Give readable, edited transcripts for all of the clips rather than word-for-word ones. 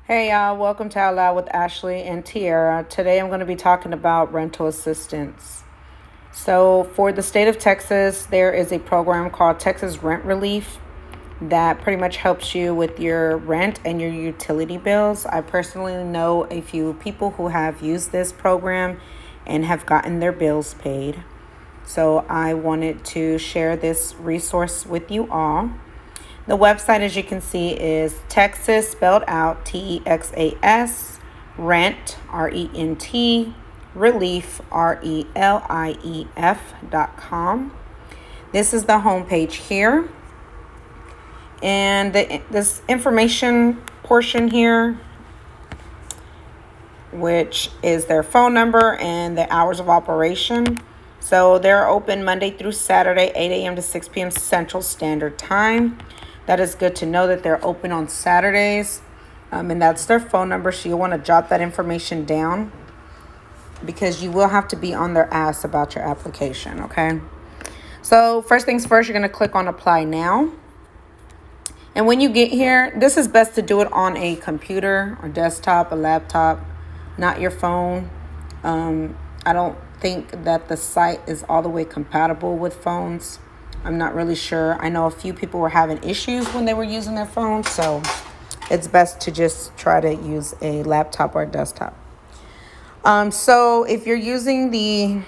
Hey y'all, welcome to Out Loud with Ashley and Tiara. Today I'm going to be talking about rental assistance. So, for the state of Texas, there is a program called Texas Rent Relief that pretty much helps you with your rent and your utility bills. I personally know a few people who have used this program and have gotten their bills paid. So, I wanted to share this resource with you all. The website, as you can see, is Texas, spelled out Texas, rent, RENT, relief, RELIEF.com. This is the homepage here. And this information portion here, which is their phone number and the hours of operation. So they're open Monday through Saturday, 8 a.m. to 6 p.m. Central Standard Time. That is good to know that they're open on Saturdays. And that's their phone number. So you'll want to jot that information down because you will have to be on their ass about your application, okay? So first things first, you're going to click on Apply Now. And when you get here, this is best to do it on a computer or desktop, a laptop, not your phone. I don't think that the site is all the way compatible with phones. I'm not really sure. I know a few people were having issues when they were using their phones, so it's best to just try to use a laptop or a desktop. So if you're using the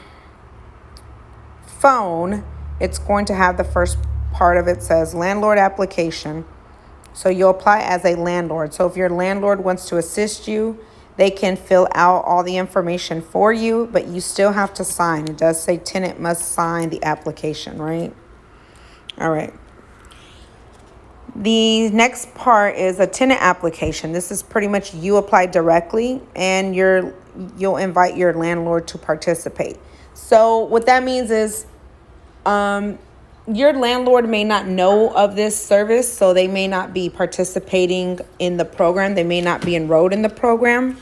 phone, it's going to have the first part of it says landlord application. So you'll apply as a landlord. So if your landlord wants to assist you, they can fill out all the information for you, but you still have to sign. It does say tenant must sign the application, right? All right. The next part is a tenant application. This is pretty much you apply directly and you'll invite your landlord to participate. So what that means is your landlord may not know of this service, so they may not be participating in the program. They may not be enrolled in the program.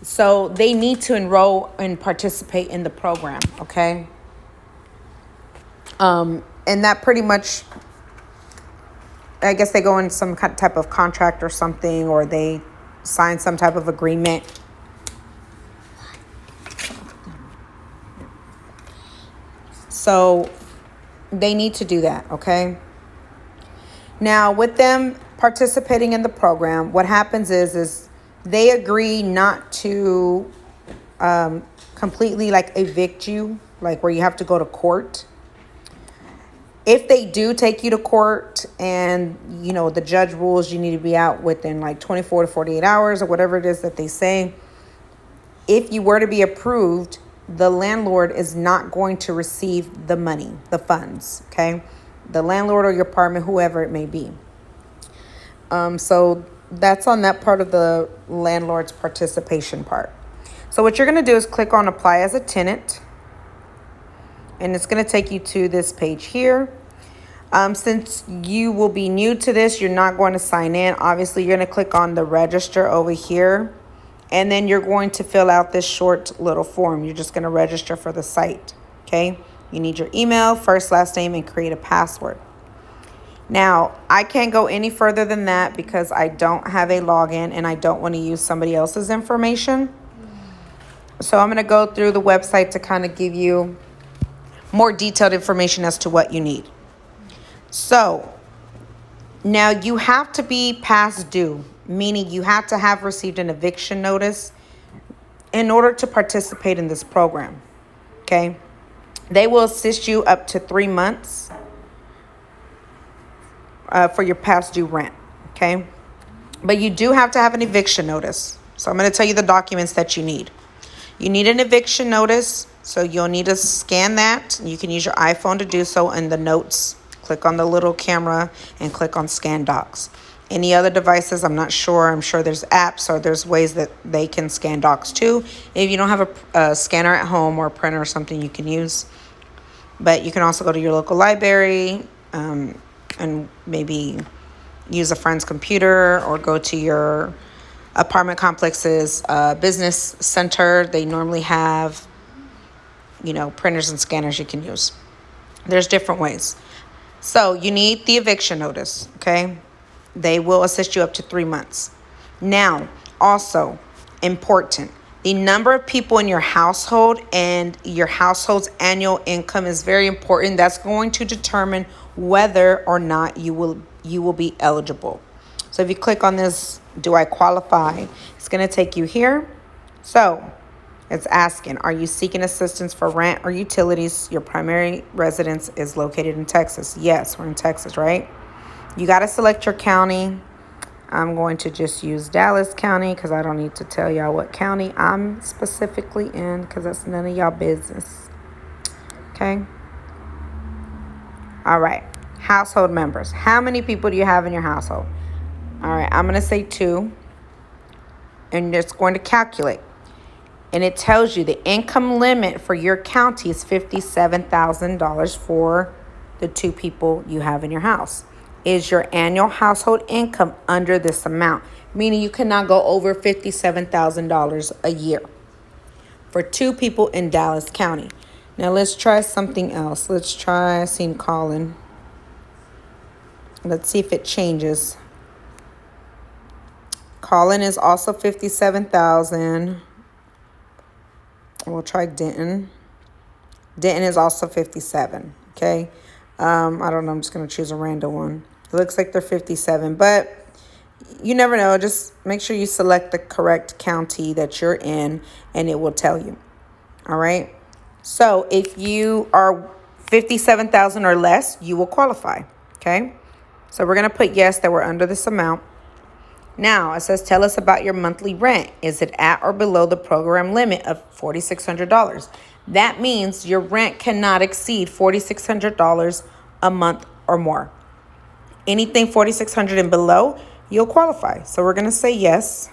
So they need to enroll and participate in the program, okay? And that pretty much, I guess they go in some type of contract or something, or they sign some type of agreement. So they need to do that, okay? Now, with them participating in the program, what happens is they agree not to completely like evict you, like where you have to go to court. If they do take you to court and, the judge rules you need to be out within like 24 to 48 hours or whatever it is that they say, if you were to be approved, the landlord is not going to receive the money, the funds, okay? The landlord or your apartment, whoever it may be. So that's on that part of the landlord's participation part. So what you're going to do is click on Apply as a Tenant. And it's going to take you to this page here. Since you will be new to this, you're not going to sign in. Obviously, you're going to click on the register over here. And then you're going to fill out this short little form. You're just going to register for the site. Okay. You need your email, first, last name, and create a password. Now, I can't go any further than that because I don't have a login and I don't want to use somebody else's information. So I'm going to go through the website to kind of give you more detailed information as to what you need. So now you have to be past due, meaning you have to have received an eviction notice in order to participate in this program. Okay. They will assist you up to 3 months for your past due rent. Okay. But you do have to have an eviction notice. So I'm going to tell you the documents that you need. You need an eviction notice. So you'll need to scan that. You can use your iPhone to do so in the notes. Click on the little camera and click on Scan Docs. Any other devices, I'm not sure. I'm sure there's apps or there's ways that they can scan docs too. If you don't have a scanner at home or a printer or something you can use. But you can also go to your local library and maybe use a friend's computer or go to your apartment complex's business center. They normally have printers and scanners you can use. There's different ways. So you need the eviction notice, okay? They will assist you up to 3 months. Now, also important, the number of people in your household and your household's annual income is very important. That's going to determine whether or not you will be eligible. So if you click on this, do I qualify? It's going to take you here. So it's asking, are you seeking assistance for rent or utilities? Your primary residence is located in Texas. Yes, we're in Texas, right? You got to select your county. I'm going to just use Dallas County because I don't need to tell y'all what county I'm specifically in because that's none of y'all business. Okay. All right. Household members. How many people do you have in your household? All right. I'm going to say 2. And it's going to calculate. And it tells you the income limit for your county is $57,000 for the 2 people you have in your house. Is your annual household income under this amount? Meaning you cannot go over $57,000 a year for 2 people in Dallas County. Now let's try something else. Let's try St. Colin. Let's see if it changes. Colin is also $57,000. We'll try Denton. Denton is also 57. Okay. I don't know. I'm just going to choose a random one. It looks like they're 57, but you never know. Just make sure you select the correct county that you're in and it will tell you. All right. So if you are 57,000 or less, you will qualify. Okay. So we're going to put yes, that we're under this amount. Now it says, tell us about your monthly rent. Is it at or below the program limit of $4,600? That means your rent cannot exceed $4,600 a month or more. Anything $4,600 and below, you'll qualify. So we're going to say yes.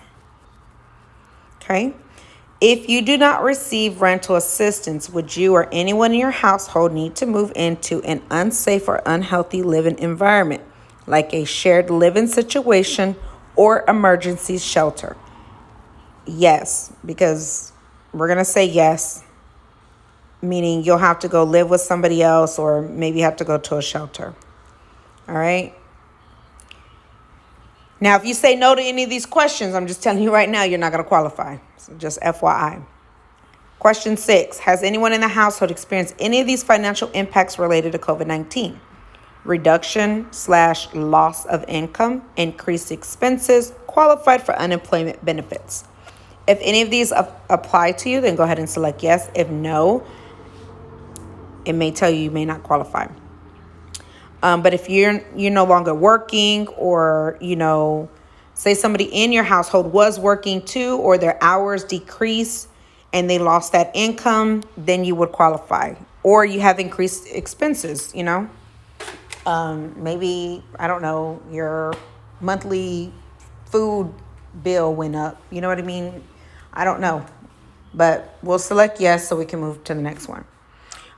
Okay. If you do not receive rental assistance, would you or anyone in your household need to move into an unsafe or unhealthy living environment, like a shared living situation or emergency shelter? Yes, because we're going to say yes, meaning you'll have to go live with somebody else or maybe have to go to a shelter. All right. Now, if you say no to any of these questions, I'm just telling you right now, you're not going to qualify. So just FYI. Question 6. Has anyone in the household experienced any of these financial impacts related to COVID-19? Reduction/loss of income, increased expenses, qualified for unemployment benefits. If any of these apply to you, then go ahead and select yes. If no, it may tell you may not qualify. But if you're no longer working, or, say somebody in your household was working too, or their hours decrease and they lost that income, then you would qualify. Or you have increased expenses, maybe, I don't know, your monthly food bill went up. You know what I mean? I don't know. But we'll select yes so we can move to the next one.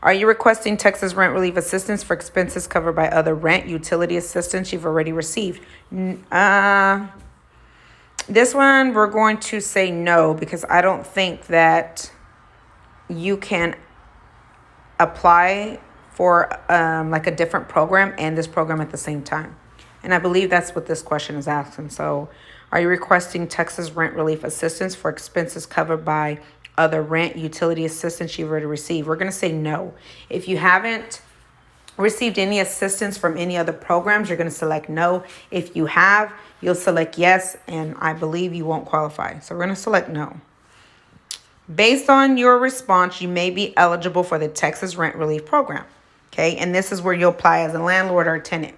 Are you requesting Texas rent relief assistance for expenses covered by other rent utility assistance you've already received? This one, we're going to say no, because I don't think that you can apply for like a different program and this program at the same time. And I believe that's what this question is asking. So are you requesting Texas rent relief assistance for expenses covered by other rent utility assistance you've already received? We're going to say no. If you haven't received any assistance from any other programs, you're going to select no. If you have, you'll select yes, and I believe you won't qualify. So we're going to select no. Based on your response, you may be eligible for the Texas Rent Relief Program. Okay, and this is where you'll apply as a landlord or a tenant.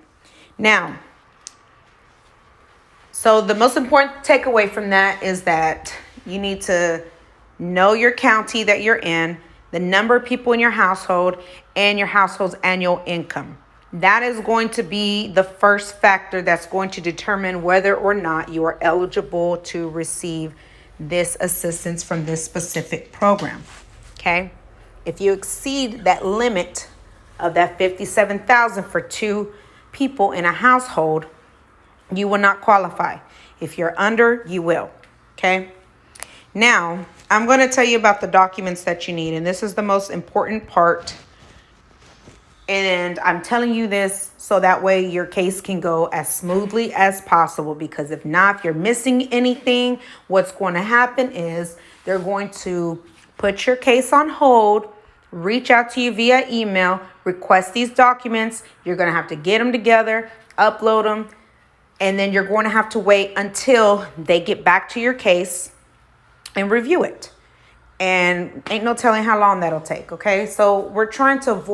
Now, so the most important takeaway from that is that you need to know your county that you're in, the number of people in your household, and your household's annual income. That is going to be the first factor that's going to determine whether or not you are eligible to receive this assistance from this specific program. Okay? If you exceed that limit of that $57,000 for 2 people in a household, you will not qualify. If you're under, you will. Okay? Now, I'm going to tell you about the documents that you need, and this is the most important part And I'm telling you this so that way your case can go as smoothly as possible, because if not, if you're missing anything, what's going to happen is they're going to put your case on hold, reach out to you via email, request these documents. You're going to have to get them together, upload them, and then you're going to have to wait until they get back to your case and review it. And ain't no telling how long that'll take, okay? So we're trying to avoid